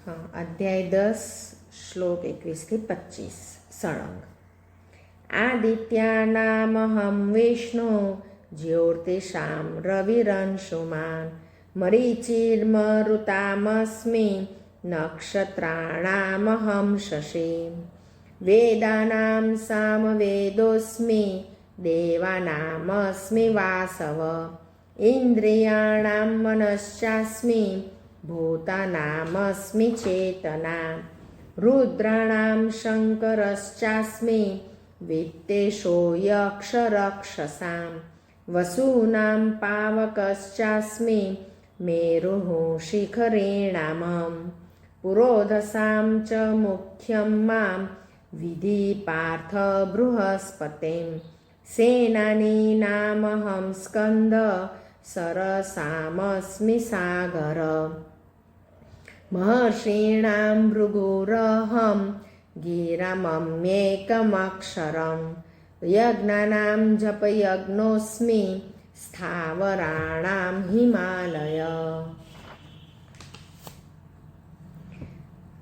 अध्याय 10 श्लोक 21-25 सळंग। आदित्यानामहं विष्णु ज्योतिषां रविरंशुमान् मरीचिर्मरुतामस्मि नक्षत्राणामहं शशि वेदानां सामवेदोऽस्मि देवानामस्मि वासव इन्द्रियाणां मनश्चास्मि भूतानामस्मि चेतना रुद्राणां शङ्करश्चास्मि वित्तेषो यक्षरक्षसां वसूनां पावकश्चास्मि मेरुः शिखरेणामं पुरोधसां च मुख्यं मां विधि पार्थ बृहस्पतिं सेनानीनामहं स्कन्द सरसामस्मि सागर महर्षीणां भृगुरहं गिरमम्येकमक्षरं यज्ञानां जपयज्ञोऽस्मि स्थावराणां हिमालय।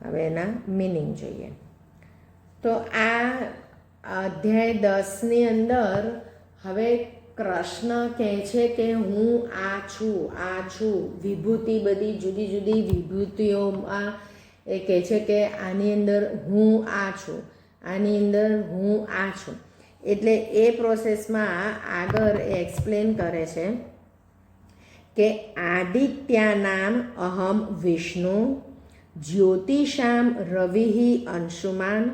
હવે એના મિનિંગ જોઈએ તો આ અધ્યાય 10ની અંદર હવે કૃષ્ણ કહે છે કે હું આ છું વિભૂતિ બધી જુદી જુદી વિભૂતિઓમાં એ કહે છે કે આની અંદર હું આ છું, આની અંદર હું આ છું, એટલે એ પ્રોસેસમાં આગળ એ એક્સપ્લેન કરે છે કે આદિત્યાનામ અહમ વિષ્ણુ જ્યોતિષામ રવિઃ અંશુમાન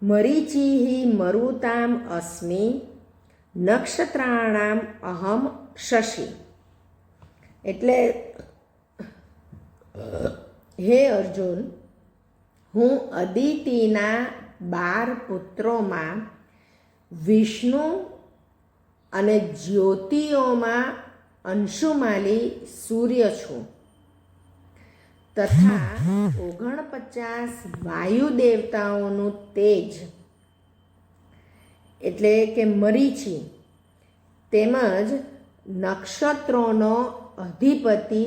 મરીચિઃ મરુતામ અસ્મિ નક્ષત્રાણામ અહમ શશિ। એટલે હે અર્જુન, હું અદિતિના 12 પુત્રોમાં વિષ્ણુ અને જ્યોતિઓમાં અંશુમાલી સૂર્ય છું તથા 49 વાયુ દેવતાઓનું તેજ એટલે કે મરીચી તેમજ નક્ષત્રોનો અધિપતિ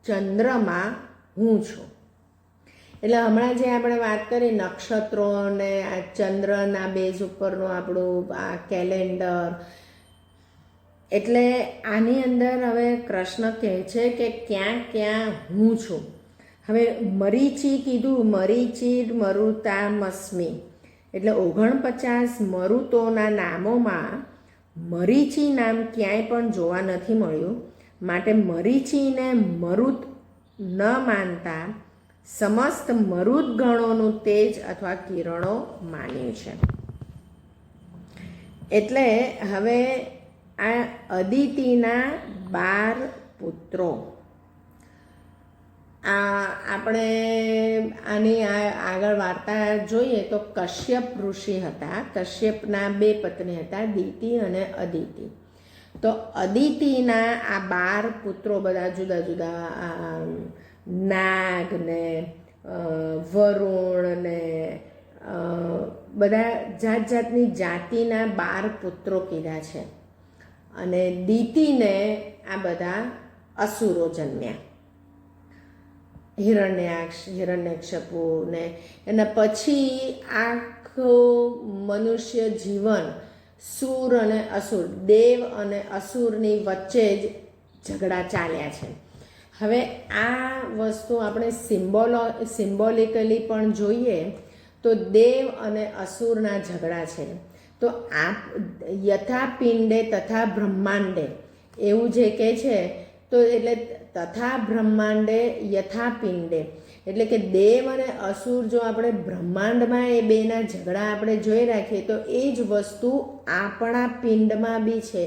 ચંદ્રમાં હું છું। એટલે હમણાં જે આપણે વાત કરી નક્ષત્રો અને આ ચંદ્રના બેઝ ઉપરનું આપણું આ કેલેન્ડર, એટલે આની અંદર હવે કૃષ્ણ કહે છે કે ક્યાં ક્યાં હું છું। હવે મરીચી કીધું, મરીચિર મરુતામસ્મિ, એટલે 49 મરુતોના નામોમાં મરીચી નામ ક્યાંય પણ જોવા નથી મળ્યું, માટે મરીચીને મરુત ન માનતા સમસ્ત મરુત ગણોનું તેજ અથવા કિરણો માન્યું છે। એટલે હવે આ અદિતિના 12 પુત્રો, આપણે આની આગળ વાર્તા જોઈએ તો કશ્યપ ઋષિ હતા, કશ્યપના 2 પત્ની હતા, દિતિ અને અદિતિ। તો અદિતિના આ 12 પુત્રો બધા જુદા જુદા નાગ ને વરુણ ને બધા જાત જાતની જાતિના 12 પુત્રો કીધા છે, અને દિતિને આ બધા અસુરો જન્મ્યા, હિરણ્યકશિપુ ને એના પછી આખું મનુષ્ય જીવન સુર અને અસુર, દેવ અને અસુરની વચ્ચે જ ઝઘડા ચાલ્યા છે। હવે આ વસ્તુ આપણે સિમ્બોલિકલી પણ જોઈએ તો દેવ અને અસુરના ઝઘડા છે। તો આ યથા પિંડે તથા બ્રહ્માંડે એવું જે કહે છે, તો એટલે તથા બ્રહ્માંડે યથા પિંડે, એટલે કે દેવ અને અસુર જો આપણે બ્રહ્માંડમાં એ બેના ઝઘડા આપણે જોઈ રાખીએ તો એ જ વસ્તુ આપણા પિંડમાં બી છે,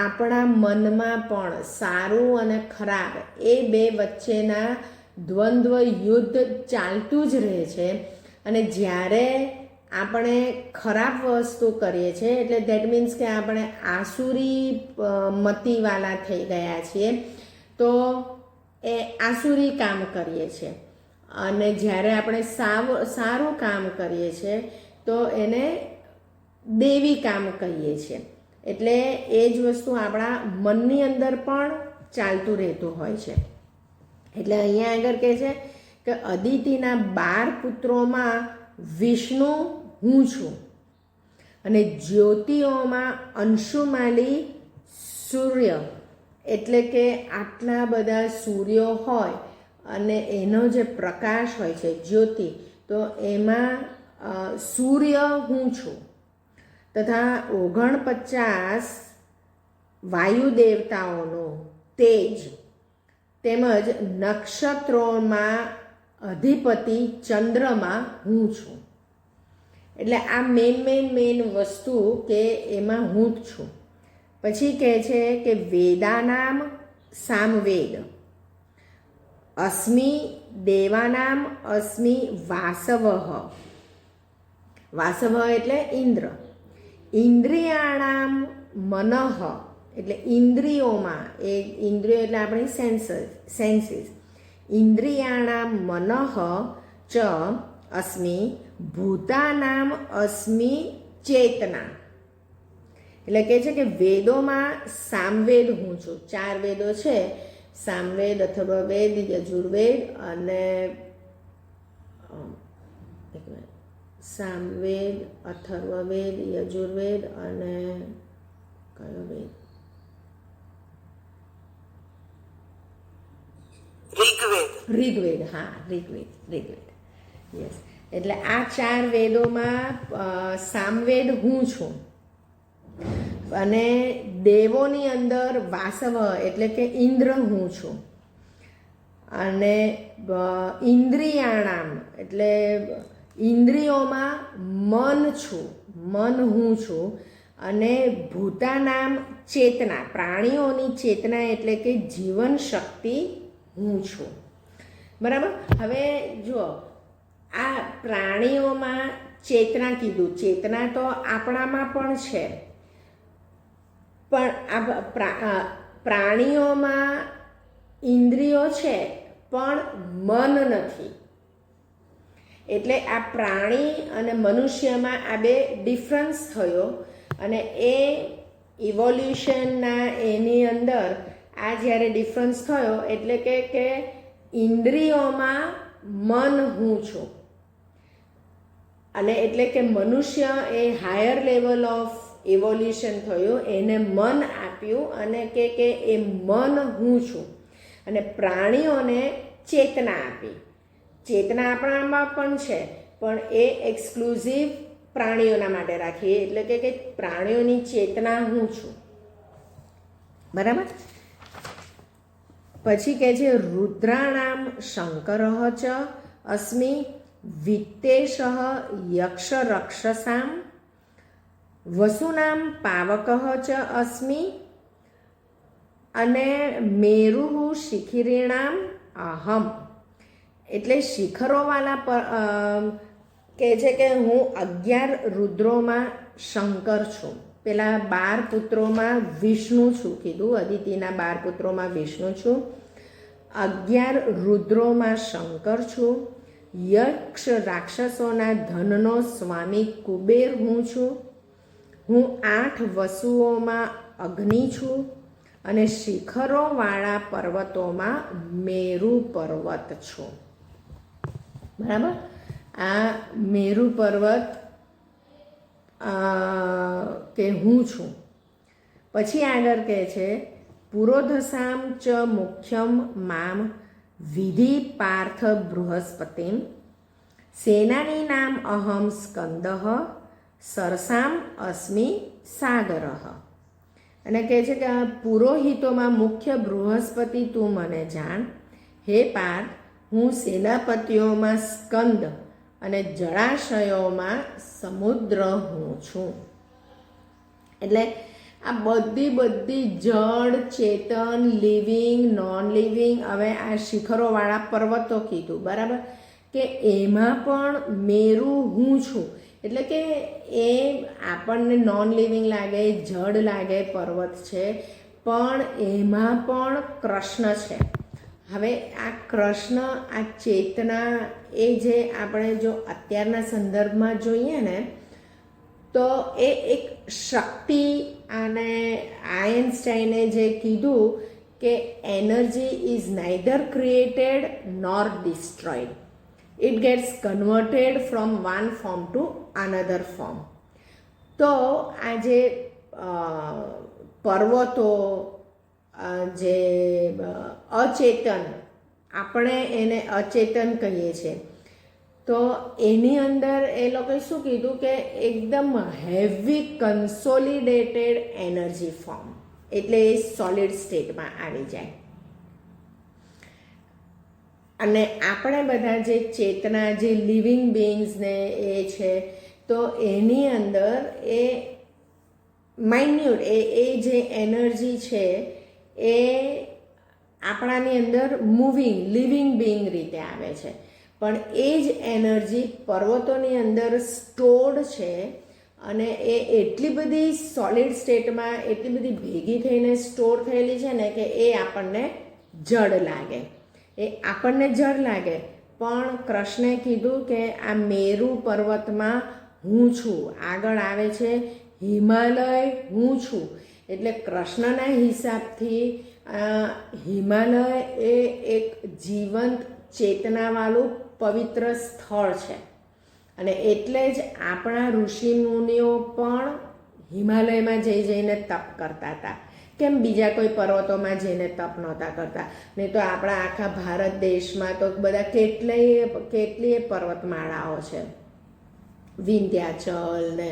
આપણા મનમાં પણ સારું અને ખરાબ એ બે વચ્ચેના દ્વંદ્વ યુદ્ધ ચાલતું જ રહે છે। અને જ્યારે આપણે ખરાબ વસ્તુ કરીએ છીએ એટલે દેટ મીન્સ કે આપણે આસુરી મતિવાલા થઈ ગયા છીએ, તો એ આસુરી કામ કરીએ છીએ, અને જ્યારે આપણે સારું કામ કરીએ છીએ તો એને દેવી કામ કહીએ છીએ। એટલે એ જ વસ્તુ આપણા મનની અંદર પણ ચાલતું રહેતું હોય છે। એટલે અહીંયા આગળ કહે છે કે અદિતિના 12 પુત્રોમાં વિષ્ણુ હું છું અને જ્યોતિઓમાં અંશુમાલી સૂર્ય, એટલે કે આટલા બધા સૂર્યો હોય અને એનો જે પ્રકાશ હોય છે જ્યોતિ, તો એમાં સૂર્ય હું છું તથા 49 વાયુ દેવતાઓનો તેજ તેમજ નક્ષત્રોમાં અધિપતિ ચંદ્રમાં હું છું. એટલે આ મેન વસ્તુ કે એમાં હું જ છું. પછી કહે છે કે વેદાનામ સામવેદ, અસ્મિ દેવાનામ અસ્મિ વાસવ, વાસવ એટલે ઇન્દ્ર, ઇન્દ્રિયાણામ મનઃ એટલે ઇન્દ્રિયોમાં, એ ઇન્દ્રિયો એટલે આપણી સેન્સીસ, ઇન્દ્રિયાણામ મનઃ ચ અસ્મિ ભૂતાનામ અસ્મિ ચેતના. એટલે કહે છે કે વેદોમાં સામવેદ હું છું. 4 વેદો છે, સામવેદ, અથર્વવેદ, યજુર્વેદ અને સામવેદ, અથર્વવેદ, યજુર્વેદ અને કયો વેદ? ઋગ્વેદ. હા, ઋગ્વેદ. યસ. એટલે આ 4 વેદોમાં સામવેદ હું છું અને દેવોની અંદર વાસવ એટલે કે ઇન્દ્ર હું છું અને ઇન્દ્રિયાણામ એટલે ઇન્દ્રિયોમાં મન હું છું અને ભૂતાનામ ચેતના, પ્રાણીઓની ચેતના એટલે કે જીવન શક્તિ હું છું. બરાબર. હવે જુઓ, આ પ્રાણીઓમાં ચેતના કીધું, ચેતના તો આપણામાં પણ છે, પણ આ પ્રાણીઓમાં ઇન્દ્રિયો છે પણ મન નથી. એટલે આ પ્રાણી અને મનુષ્યમાં આ બે ડિફરન્સ થયો અને એ ઇવોલ્યુશનના એની અંદર આ જ્યારે ડિફરન્સ થયો એટલે કે ઇન્દ્રિયોમાં મન હું છું અને એટલે કે મનુષ્ય એ હાયર લેવલ ઓફ ઇવોલ્યુશન થયું, એને મન આપ્યું અને કે એ મન હું છું અને પ્રાણીઓને ચેતના આપી. ચેતના આપણામાં પણ છે પણ એ એક્સક્લુઝિવ પ્રાણીઓના માટે રાખીએ એટલે કે પ્રાણીઓની ચેતના હું છું. બરાબર. પછી કહે છે રુદ્રાણામ શંકર ચ અસ્મિ વિત્તેશ યક્ષ રક્ષસામ વસુનામ પાવક ચ અસ્મિ અને મેરુ શિખિરીણામ અહમ. એટલે શિખરોવાળા કહે છે કે હું 11 રુદ્રોમાં શંકર છું. પેલા 12 પુત્રોમાં વિષ્ણુ છું કીધું, અદિતિના 12 પુત્રોમાં વિષ્ણુ છું, 11 રુદ્રોમાં શંકર છું, યક્ષ રાક્ષસોના ધનનો સ્વામી કુબેર હું છું, હું 8 વસુઓમાં અગ્નિ છું અને શિખરોવાળા પર્વતોમાં મેરુ પર્વત છું. બરાબર. આ મેરુ પર્વત કે હું છું. પછી આગળ કહે છે પુરોધસામ ચ મુખ્યમ મામ વિધિ પાર્થ બૃહસ્પતિમ સેનાની નામ અહમ સ્કંદ સરસામ અસ્મિ સાગર. અને કહે છે કે આ પુરોહિતોમાં મુખ્ય બૃહસ્પતિ તું મને જાણ. હે પાર્થ, હું સેનાપતિઓમાં સ્કંદ અને જળાશયોમાં સમુદ્ર હું છું. એટલે આ બધી જળ, ચેતન, લિવિંગ, નોન લિવિંગ, હવે આ શિખરોવાળા પર્વતો કીધું. બરાબર. કે એમાં પણ મેરુ હું છું. એટલે કે એ આપણને નોન લિવિંગ લાગે, જડ લાગે, પર્વત છે, પણ એમાં પણ કૃષ્ણ છે. હવે આ કૃષ્ણ, આ ચેતના, એ જે આપણે જો અત્યારના સંદર્ભમાં જોઈએ ને તો એ એક શક્તિ, અને આયન્સ્ટાઈને જે કીધું કે energy is neither created nor destroyed. It gets converted from one form to another form. તો આ જે પર્વતો, જે અચેતન, આપણે એને અચેતન કહીએ છીએ, તો એની અંદર એ લોકોએ શું કીધું કે એકદમ હેવી કન્સોલિડેટેડ એનર્જી ફોર્મ, એટલે એ સોલિડ સ્ટેટમાં આવી જાય. અને આપણે બધા જે ચેતના, જે લિવિંગ બીઇંગ્સને એ છે, તો એની અંદર એ માઇન્યુટ એ જે એનર્જી છે એ આપણાની અંદર મૂવિંગ લિવિંગ બીઇંગ રીતે આવે છે. પણ એ જ એનર્જી પર્વતોની અંદર સ્ટોર્ડ છે અને એ એટલી બધી સોલિડ સ્ટેટમાં એટલી બધી ભેગી થઈને સ્ટોર થયેલી છે ને કે એ આપણને જડ લાગે. પણ કૃષ્ણે કીધું કે આ મેરુ પર્વતમાં હું છું. આગળ આવે છે હિમાલય હું છું. એટલે કૃષ્ણના હિસાબથી હિમાલય એ એક જીવંત ચેતનાવાળું પવિત્ર સ્થળ છે. અને એટલે જ આપણા ઋષિમુનિઓ પણ હિમાલયમાં જઈને તપ કરતા હતા. કેમ બીજા કોઈ પર્વતોમાં જઈને તપ નહોતા કરતા? નહીં તો આપણા આખા ભારત દેશમાં તો બધા કેટલીય પર્વતમાળાઓ છે. વિંધ્યાચલ ને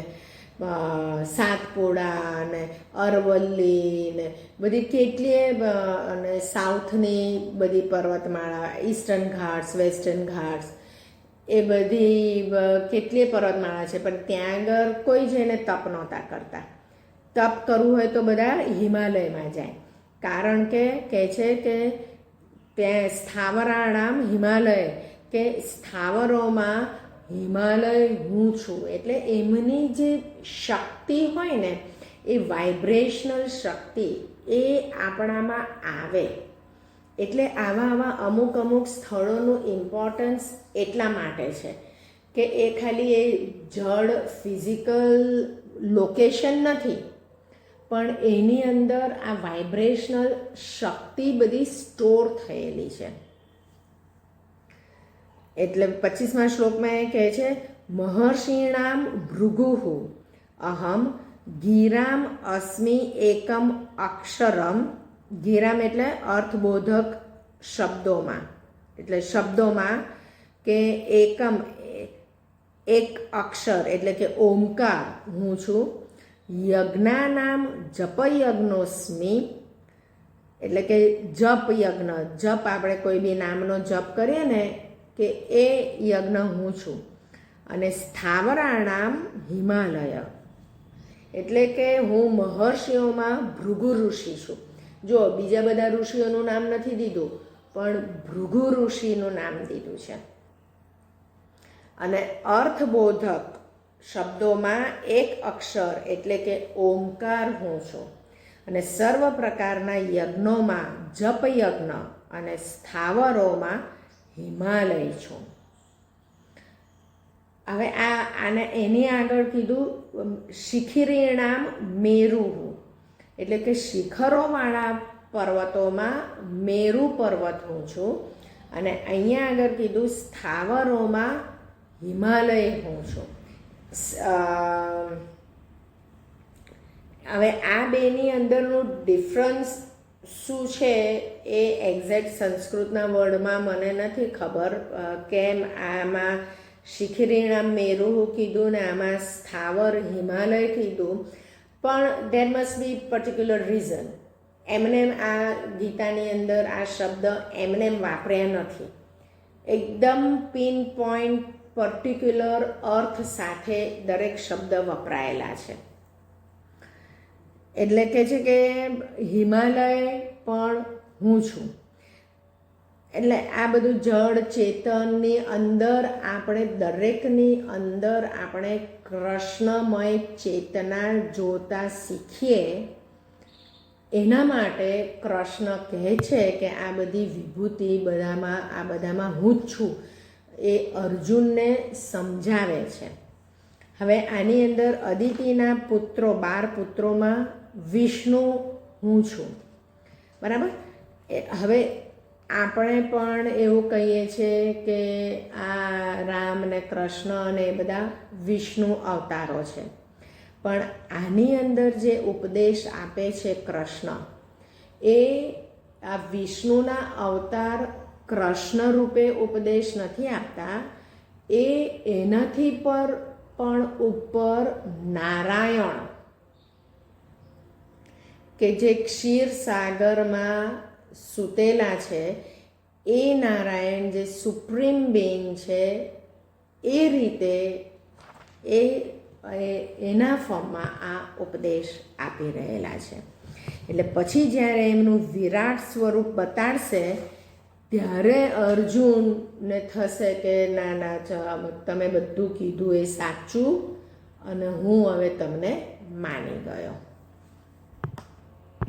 સાતપુડા ને અરવલ્લી ને બધી કેટલીય, અને સાઉથની બધી પર્વતમાળા, ઈસ્ટર્ન ઘાટ્સ, વેસ્ટર્ન ઘાટ્સ, એ બધી કેટલીય પર્વતમાળા છે. પણ ત્યાં આગળ કોઈ જઈને તપ નહોતા કરતા. તપ કરવું હોય તો બધા હિમાલયમાં જાય. કારણ કે કહે છે કે ત્યાં સ્થાવરાણામ હિમાલય, કે સ્થાવરોમાં હિમાલય હું છું. એટલે એમની જે શક્તિ હોય ને, એ વાઇબ્રેશનલ શક્તિ એ આપણામાં આવે. એટલે આવા અમુક સ્થળોનું ઇમ્પોર્ટન્સ એટલા માટે છે કે એ ખાલી એ જડ ફિઝિકલ લોકેશન નથી, પણ એની અંદર આ વાઇબ્રેશનલ શક્તિ બધી સ્ટોર થયેલી છે. એટલે 25મા શ્લોકમાં એ કહે છે મહર્ષિણામ ભૃગુહુ અહમ ગિરામ અસ્મિ એકમ અક્ષરમ. ગિરામ એટલે અર્થબોધક શબ્દોમાં, એટલે શબ્દોમાં કે એકમ એક અક્ષર એટલે કે ઓમકાર હું છું. યજ્ઞાનામ જપયજ્ઞોસ્મિ એટલે કે જપ યજ્ઞ, જપ આપણે કોઈ બી નામનો જપ કરીએ ને કે એ યજ્ઞ હું છું. અને સ્થાવરાણામ હિમાલય એટલે કે હું મહર્ષિઓમાં ભૃગુ ઋષિ છું. જો બીજા બધા ઋષિઓનું નામ નથી દીધું, પણ ભૃગુ ઋષિનું નામ દીધું છે. અને અર્થબોધક શબ્દોમાં એક અક્ષર એટલે કે ઓમકાર હું છું. અને સર્વ પ્રકારના યજ્ઞોમાં જપ યજ્ઞ અને સ્થાવરોમાં હિમાલય છું. હવે આને એની આગળ કીધું શિખિરીણામ મેરુ, એટલે કે શિખરોવાળા પર્વતોમાં મેરુ પર્વત હું છું. અને અહીંયા આગળ કીધું સ્થાવરોમાં હિમાલય હું છું. હવે આ બેની અંદરનું ડિફરન્સ શું છે એ એક્ઝેક્ટ સંસ્કૃતના વર્ડમાં મને નથી ખબર, કેમ આમાં શિખરીણામ મેરુ કીધું ને આમાં સ્થાવર હિમાલય કીધું. પણ દેર મસ્ટ બી પર્ટિક્યુલર રીઝન. એમને આ ગીતાની અંદર આ શબ્દ એમને વાપર્યા નથી. એકદમ પિન પોઈન્ટ પર્ટિક્યુલર અર્થ સાથે દરેક શબ્દ વપરાયેલા છે. એટલે કે છે કે હિમાલય પણ હું છું. એટલે આ બધું જળ ચેતનની અંદર આપણે દરેકની અંદર આપણે કૃષ્ણમય ચેતના જોતા શીખીએ. એના માટે કૃષ્ણ કહે છે કે આ બધી વિભૂતિ બધામાં હું જ છું, એ અર્જુનને સમજાવે છે. હવે આની અંદર અદિતિના પુત્રો 12 પુત્રોમાં વિષ્ણુ હું છું, બરાબર. હવે આપણે પણ એવું કહીએ છીએ કે આ રામ ને કૃષ્ણ અને એ બધા વિષ્ણુ અવતારો છે, પણ આની અંદર જે ઉપદેશ આપે છે કૃષ્ણ, એ આ વિષ્ણુના અવતાર કૃષ્ણ રૂપે ઉપદેશ નથી આપતા, એ એનાથી પણ ઉપર નારાયણ કે જે ક્ષીર સાગરમાં સૂતેલા છે, એ નારાયણ જે સુપ્રીમ બિંગ છે, એ રીતે એના ફોર્મમાં આ ઉપદેશ આપી રહેલા છે. એટલે પછી જ્યારે એમનું વિરાટ સ્વરૂપ બતાડશે ત્યારે અર્જુનને થશે કે ના ના, તમે બધું કીધું એ સાચું અને હું હવે તમને માની ગયો.